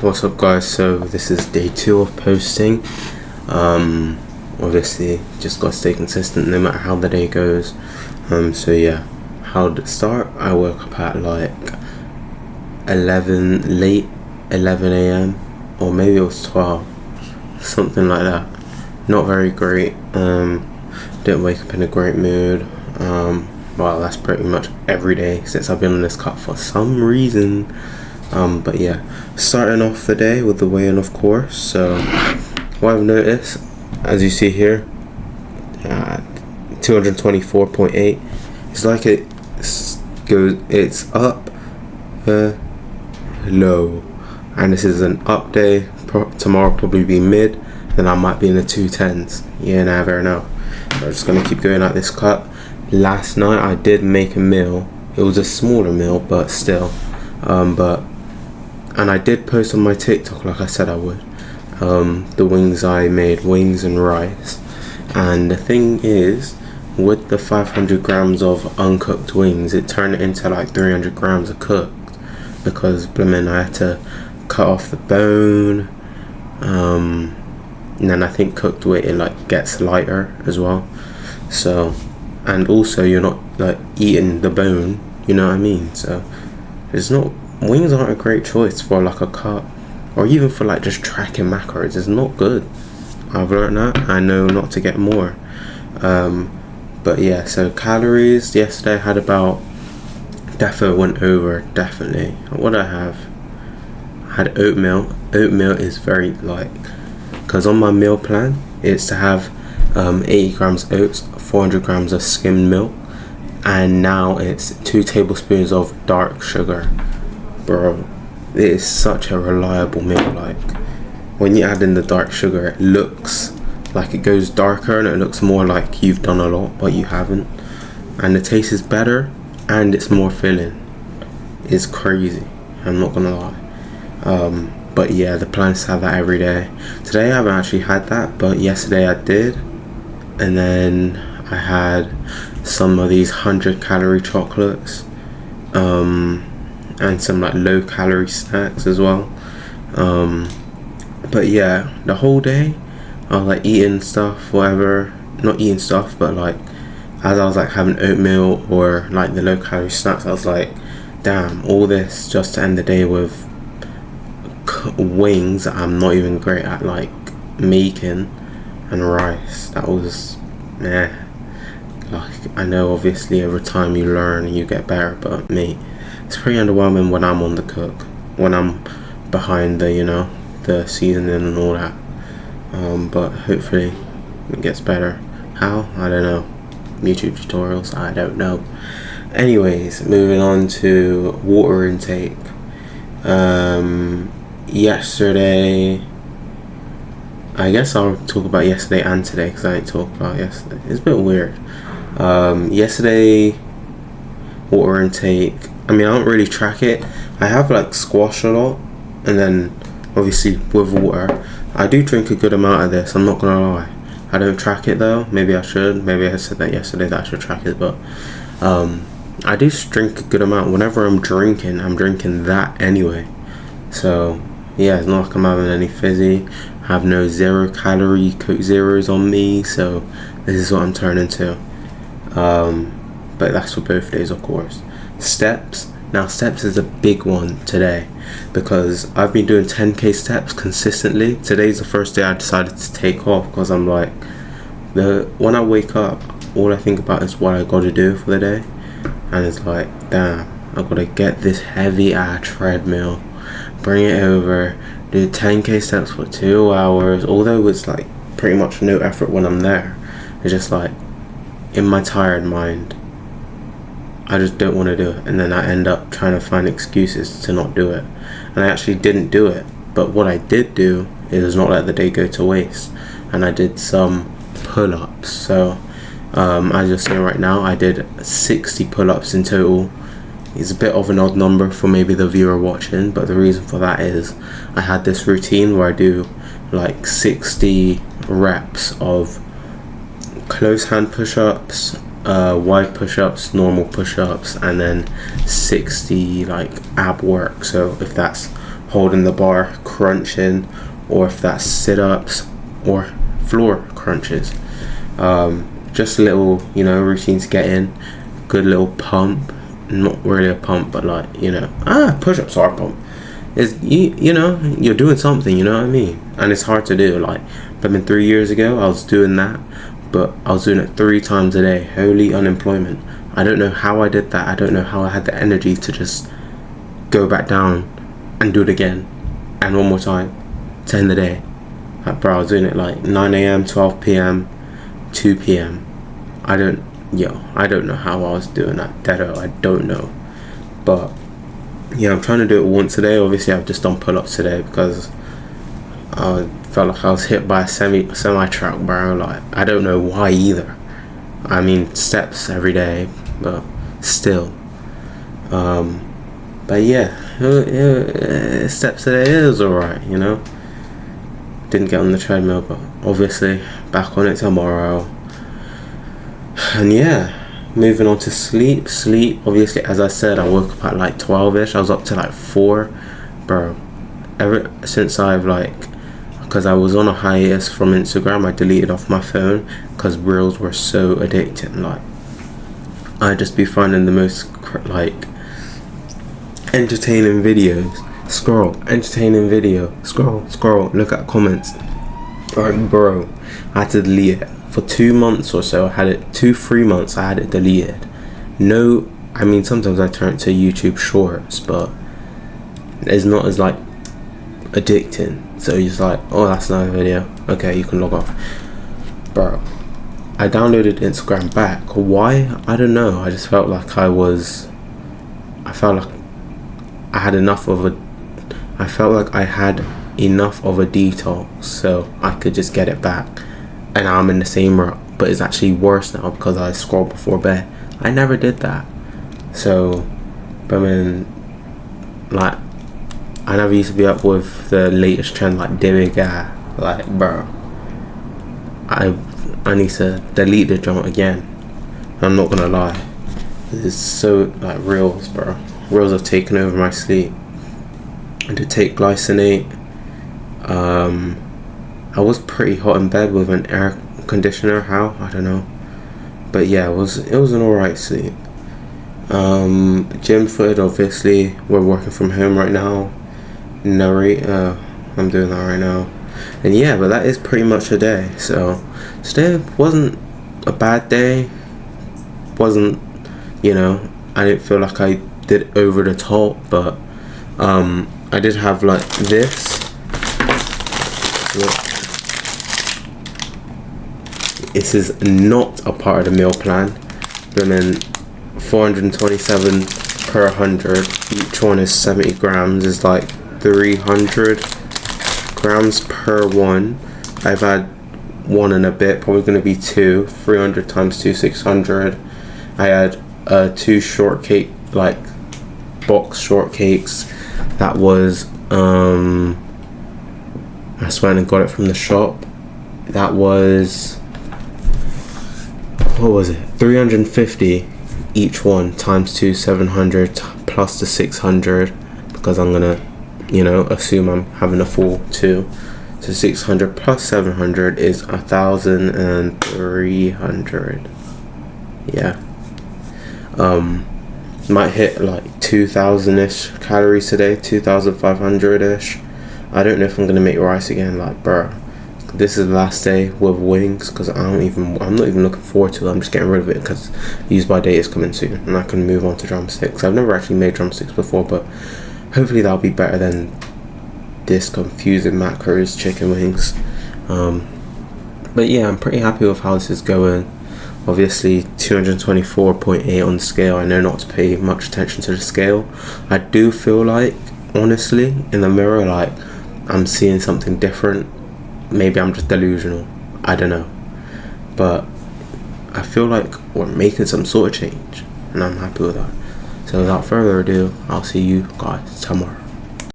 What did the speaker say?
What's up, guys? So this is day 2 of posting. Obviously just gotta stay consistent no matter how the day goes. So yeah, how did it start? I woke up at like 11 a.m. or maybe it was 12, something like that. Not very great. Didn't wake up in a great mood. Well, that's pretty much every day since I've been on this cut for some reason. But yeah, starting off the day with the weigh-in, of course. So what I've noticed, as you see here, 224.8. It's like it's up, low, and this is an up day. Tomorrow probably be mid, then I might be in the 210s. You never know. So I'm just gonna keep going at this cut. Last night I did make a meal. It was a smaller meal, but still. And I did post on my TikTok like I said I would. The wings I made, wings and rice. And the thing is, with the 500 grams of uncooked wings, it turned it into like 300 grams of cooked, because blimmin' I had to cut off the bone. And then I think cooked with it like gets lighter as well. So, and also you're not like eating the bone, you know what I mean? So wings aren't a great choice for like a cut, or even for like just tracking macros. It's not good. I've learned that. I know not to get more. But yeah, so calories yesterday I had about, defo went over, definitely. What I have, I had oatmeal. Oatmeal is very like, because on my meal plan it's to have 80 grams oats, 400 grams of skimmed milk, and now it's 2 tablespoons of dark sugar. Bro, it is such a reliable meal. Like, when you add in the dark sugar, it looks like it goes darker and it looks more like you've done a lot, but you haven't. And the taste is better and it's more filling. It's crazy, I'm not gonna lie. But yeah, the plan is to have that every day. Today I haven't actually had that, but yesterday I did. And then I had some of these 100-calorie chocolates. And some like low calorie snacks as well. But yeah, the whole day I was like eating stuff, whatever. Not eating stuff, but like as I was like having oatmeal or like the low calorie snacks, I was like, damn, all this just to end the day with wings that I'm not even great at like making, and rice. That was like, I know obviously over time you learn and you get better, but me, it's pretty underwhelming when I'm on the cook, when I'm behind the, you know, the seasoning and all that. But hopefully it gets better. How? I don't know. YouTube tutorials? I don't know. Anyways, moving on to water intake. Yesterday, I guess I'll talk about yesterday and today because I didn't talk about yesterday. It's a bit weird. Yesterday, water intake, I mean, I don't really track it. I have like squash a lot, and then obviously with water, I do drink a good amount of this, I'm not gonna lie. I don't track it though. Maybe I should. Maybe I said that yesterday that I should track it, but I do drink a good amount. Whenever I'm drinking that anyway. So yeah, it's not like I'm having any fizzy. I have no 0-calorie Coke Zeros on me, so this is what I'm turning to. But that's for both days, of course. Steps. Now steps is a big one today, because I've been doing 10k steps consistently. Today's the first day I decided to take off, because I'm like, when I wake up, all I think about is what I gotta do for the day. And it's like, damn, I gotta get this heavy ass treadmill, bring it over, do 10k steps for 2 hours, although it's like pretty much no effort when I'm there. It's just like, in my tired mind, I just don't want to do it, and then I end up trying to find excuses to not do it. And I actually didn't do it, but what I did do is not let the day go to waste, and I did some pull-ups. So as you're seeing right now, I did 60 pull-ups in total. It's a bit of an odd number for maybe the viewer watching, but the reason for that is I had this routine where I do like 60 reps of close hand push-ups, wide push-ups, normal push-ups, and then 60 like ab work. So if that's holding the bar, crunching, or if that's sit-ups or floor crunches. Just little, routine to get in. Good little pump. Not really a pump, but like, push-ups are a pump. Is you're doing something, you know what I mean? And it's hard to do. Like, I mean, 3 years ago I was doing that, but I was doing it 3 times a day. Holy unemployment. I don't know how I did that. I don't know how I had the energy to just go back down and do it again and one more time to end the day. Like, bro, I was doing it like 9 a.m, 12 p.m, 2 p.m. I don't know how I was doing that. I don't know. But yeah, I'm trying to do it once a day. Obviously, I've just done pull-ups today because I felt like I was hit by a semi truck, bro. Like, I don't know why either. I mean, steps every day, but still. But yeah, steps today is alright, Didn't get on the treadmill, but obviously back on it tomorrow. And yeah, moving on to sleep. Obviously, as I said, I woke up at like 12ish. I was up to like 4, bro. Ever since because I was on a hiatus from Instagram, I deleted off my phone because reels were so addicting. Like, I'd just be finding the most entertaining videos. Scroll, entertaining video. Scroll. Look at comments. Alright, bro. I had to delete it. For 2 months or so, 3 months, I had it deleted. No, I mean, sometimes I turn to YouTube Shorts, but it's not as addicting. So you're just like, oh, that's another video. Okay, you can log off. Bro, I downloaded Instagram back. Why? I don't know. I just felt like I had enough of a detox, so I could just get it back. And I'm in the same rut, but it's actually worse now because I scroll before bed. I never did that. So, I mean, I never used to be up with the latest trend like Dibby Guy. Like, bro, I need to delete the jump again. I'm not gonna lie. It's so reels, bro. Reels have taken over my sleep. And to take glycinate, I was pretty hot in bed with an air conditioner. How? I don't know. But yeah, it was an alright sleep. Gym footage, obviously. We're working from home right now. I'm doing that right now. And yeah, but that is pretty much a day. So today wasn't a bad day. Wasn't, I didn't feel like I did over the top, but I did have this. Look. This is not a part of the meal plan. And then 427 per 100. Each one is 70 grams. Is 300 grams per one. I've had 1 and a bit. Probably going to be 2. 300 times 2, 600. I had 2 shortcake, box shortcakes. That was I went and got it from the shop. That was, what was it? 350 each one times 2, 700 plus the 600 because I'm gonna, assume I'm having a full 2. So 600 plus 700 is 1,300. Yeah. Might hit 2,000-ish calories today, 2,500-ish. I don't know if I'm gonna make rice again. Bro, this is the last day with wings because I'm not even looking forward to it. I'm just getting rid of it because use by date is coming soon and I can move on to drumsticks. I've never actually made drumsticks before, but hopefully that'll be better than this confusing macros chicken wings. But yeah, I'm pretty happy with how this is going. Obviously 224.8 on the scale. I know not to pay much attention to the scale. I do feel honestly, in the mirror, I'm seeing something different. Maybe I'm just delusional. I don't know. But I feel like we're making some sort of change. And I'm happy with that. So without further ado, I'll see you guys tomorrow.